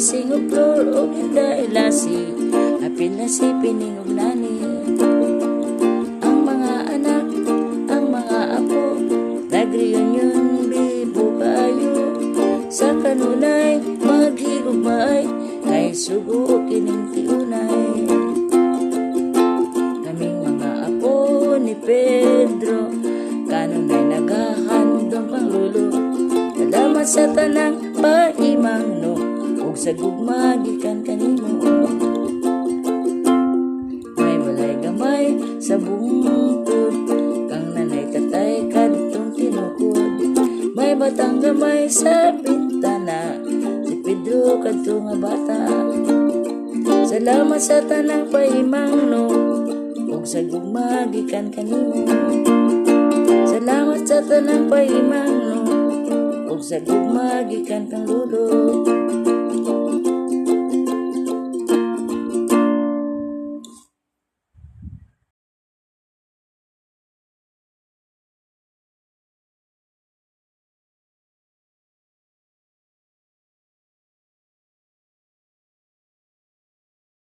gising og flor o ilasi, apil na si pining og nani. Ang mga anak, ang mga apo, nag-reunion bibo kayo. Sa kanunay maghigugmay, kay sugo kining tiunay. Kaming mga apo ni Pedro, kanunay naghahandong panglulo. Salamat sa tanang paimangno, ug sa gugma gikan kanimo. May balay gamay sa bungtod, kang nanay tatay kadtong tinukod. May batang gamay sa bintana, si Pedro kadto nga bata. Salamat sa tanang paimangno, ug sa gugma gikan kanimo. Salamat sa tanang paimangno, ug sa gugma gikan kang lulo.